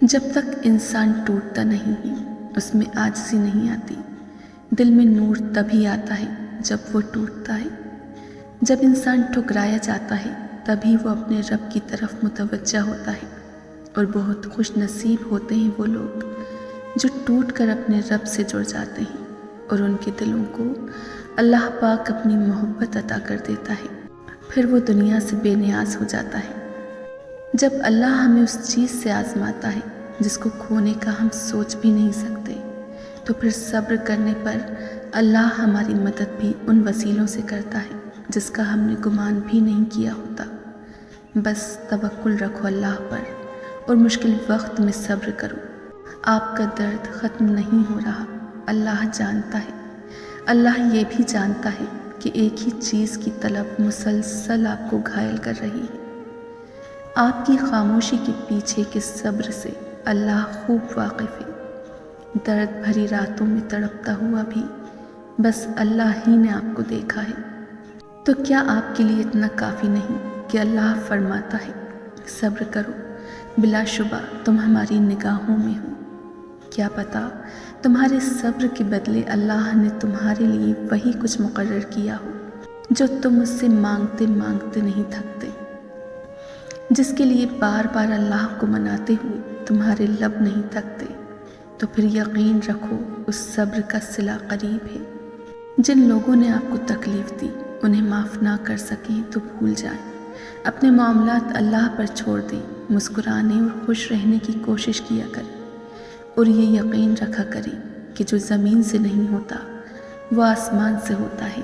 جب تک انسان ٹوٹتا نہیں ہے اس میں عاجزی نہیں آتی۔ دل میں نور تبھی آتا ہے جب وہ ٹوٹتا ہے۔ جب انسان ٹھکرایا جاتا ہے تبھی وہ اپنے رب کی طرف متوجہ ہوتا ہے، اور بہت خوش نصیب ہوتے ہیں وہ لوگ جو ٹوٹ کر اپنے رب سے جڑ جاتے ہیں اور ان کے دلوں کو اللہ پاک اپنی محبت عطا کر دیتا ہے، پھر وہ دنیا سے بے نیاز ہو جاتا ہے۔ جب اللہ ہمیں اس چیز سے آزماتا ہے جس کو کھونے کا ہم سوچ بھی نہیں سکتے، تو پھر صبر کرنے پر اللہ ہماری مدد بھی ان وسیلوں سے کرتا ہے جس کا ہم نے گمان بھی نہیں کیا ہوتا۔ بس توکل رکھو اللہ پر اور مشکل وقت میں صبر کرو۔ آپ کا درد ختم نہیں ہو رہا، اللہ جانتا ہے۔ اللہ یہ بھی جانتا ہے کہ ایک ہی چیز کی طلب مسلسل آپ کو گھائل کر رہی ہے۔ آپ کی خاموشی کے پیچھے کے صبر سے اللہ خوب واقف ہے۔ درد بھری راتوں میں تڑپتا ہوا بھی بس اللہ ہی نے آپ کو دیکھا ہے۔ تو کیا آپ کے لیے اتنا کافی نہیں کہ اللہ فرماتا ہے صبر کرو، بلا شبہ تم ہماری نگاہوں میں ہو۔ کیا پتہ تمہارے صبر کے بدلے اللہ نے تمہارے لیے وہی کچھ مقرر کیا ہو جو تم اس سے مانگتے مانگتے نہیں تھکتے، جس کے لیے بار بار اللہ کو مناتے ہوئے تمہارے لب نہیں تھکتے۔ تو پھر یقین رکھو اس صبر کا صلہ قریب ہے۔ جن لوگوں نے آپ کو تکلیف دی انہیں معاف نہ کر سکیں تو بھول جائیں، اپنے معاملات اللہ پر چھوڑ دیں، مسکرانے اور خوش رہنے کی کوشش کیا کریں، اور یہ یقین رکھا کریں کہ جو زمین سے نہیں ہوتا وہ آسمان سے ہوتا ہے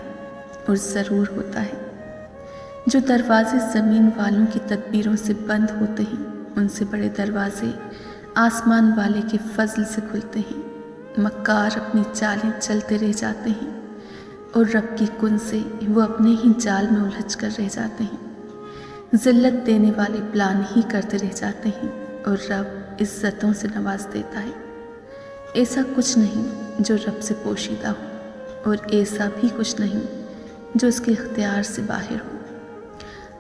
اور ضرور ہوتا ہے۔ جو دروازے زمین والوں کی تدبیروں سے بند ہوتے ہیں ان سے بڑے دروازے آسمان والے کے فضل سے کھلتے ہیں۔ مکار اپنی چالیں چلتے رہ جاتے ہیں اور رب کی کن سے وہ اپنے ہی جال میں الجھ کر رہ جاتے ہیں۔ ذلت دینے والے پلان ہی کرتے رہ جاتے ہیں اور رب عزتوں سے نواز دیتا ہے۔ ایسا کچھ نہیں جو رب سے پوشیدہ ہو، اور ایسا بھی کچھ نہیں جو اس کے اختیار سے باہر ہو۔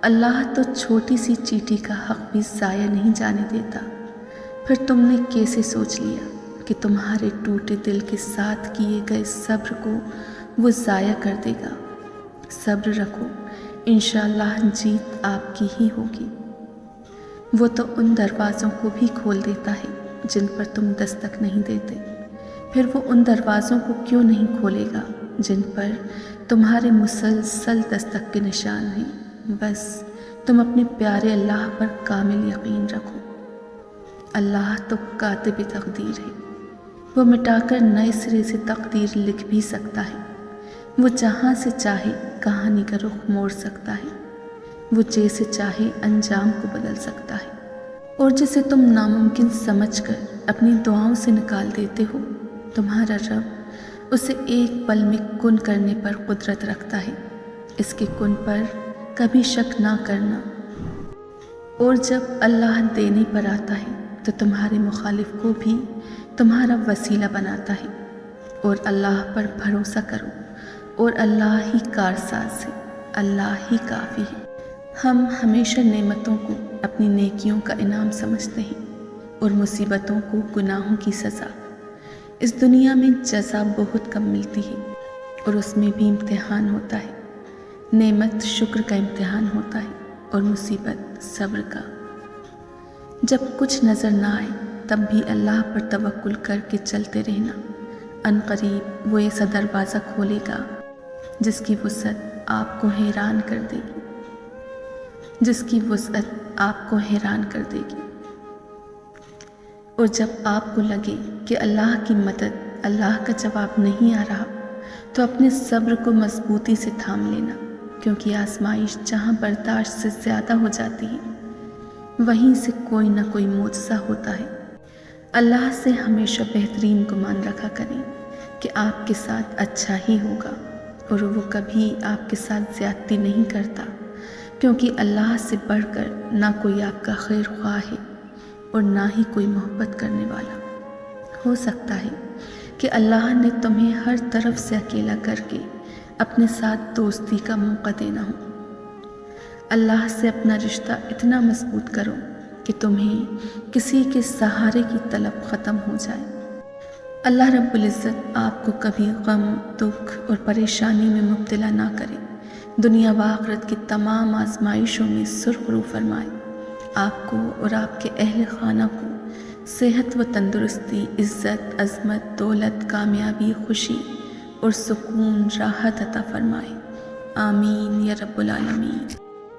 اللہ تو چھوٹی سی چیٹی کا حق بھی ضائع نہیں جانے دیتا۔ پھر تم نے کیسے سوچ لیا کہ تمہارے ٹوٹے دل کے ساتھ کیے گئے صبر کو وہ ضائع کر دے گا؟ صبر رکھو، انشاءاللہ جیت آپ کی ہی ہوگی۔ وہ تو ان دروازوں کو بھی کھول دیتا ہے جن پر تم دستک نہیں دیتے، پھر وہ ان دروازوں کو کیوں نہیں کھولے گا جن پر تمہارے مسلسل دستک کے نشان ہیں۔ بس تم اپنے پیارے اللہ پر کامل یقین رکھو۔ اللہ تو کاتب تقدیر ہے، وہ مٹا کر نئے سرے سے تقدیر لکھ بھی سکتا ہے۔ وہ جہاں سے چاہے کہانی کا رخ موڑ سکتا ہے، وہ جیسے چاہے انجام کو بدل سکتا ہے، اور جسے تم ناممکن سمجھ کر اپنی دعاؤں سے نکال دیتے ہو تمہارا رب اسے ایک پل میں کن کرنے پر قدرت رکھتا ہے۔ اس کے کن پر کبھی شک نہ کرنا۔ اور جب اللہ دینے پر آتا ہے تو تمہارے مخالف کو بھی تمہارا وسیلہ بناتا ہے، اور اللہ پر بھروسہ کرو، اور اللہ ہی کارساز ہے، اللہ ہی کافی ہے۔ ہم ہمیشہ نعمتوں کو اپنی نیکیوں کا انعام سمجھتے ہیں اور مصیبتوں کو گناہوں کی سزا۔ اس دنیا میں جزا بہت کم ملتی ہے اور اس میں بھی امتحان ہوتا ہے۔ نعمت شکر کا امتحان ہوتا ہے اور مصیبت صبر کا۔ جب کچھ نظر نہ آئے تب بھی اللہ پر توکل کر کے چلتے رہنا۔ ان قریب وہ ایسا دروازہ کھولے گا جس کی وسعت آپ کو حیران کر دے گی، جس کی وسعت آپ کو حیران کر دے گی۔ اور جب آپ کو لگے کہ اللہ کی مدد، اللہ کا جواب نہیں آ رہا، تو اپنے صبر کو مضبوطی سے تھام لینا، کیونکہ آزمائش جہاں برداشت سے زیادہ ہو جاتی ہے وہیں سے کوئی نہ کوئی معجزہ ہوتا ہے۔ اللہ سے ہمیشہ بہترین گمان رکھا کریں کہ آپ کے ساتھ اچھا ہی ہوگا، اور وہ کبھی آپ کے ساتھ زیادتی نہیں کرتا، کیونکہ اللہ سے بڑھ کر نہ کوئی آپ کا خیر خواہ ہے اور نہ ہی کوئی محبت کرنے والا۔ ہو سکتا ہے کہ اللہ نے تمہیں ہر طرف سے اکیلا کر کے اپنے ساتھ دوستی کا موقع دینا ہو۔ اللہ سے اپنا رشتہ اتنا مضبوط کرو کہ تمہیں کسی کے سہارے کی طلب ختم ہو جائے۔ اللہ رب العزت آپ کو کبھی غم، دکھ اور پریشانی میں مبتلا نہ کرے، دنیا و آخرت کی تمام آزمائشوں میں سرخرو فرمائے، آپ کو اور آپ کے اہل خانہ کو صحت و تندرستی، عزت، عظمت، دولت، کامیابی، خوشی اور سکون، راحت عطا فرمائے، آمین یا رب العالمین۔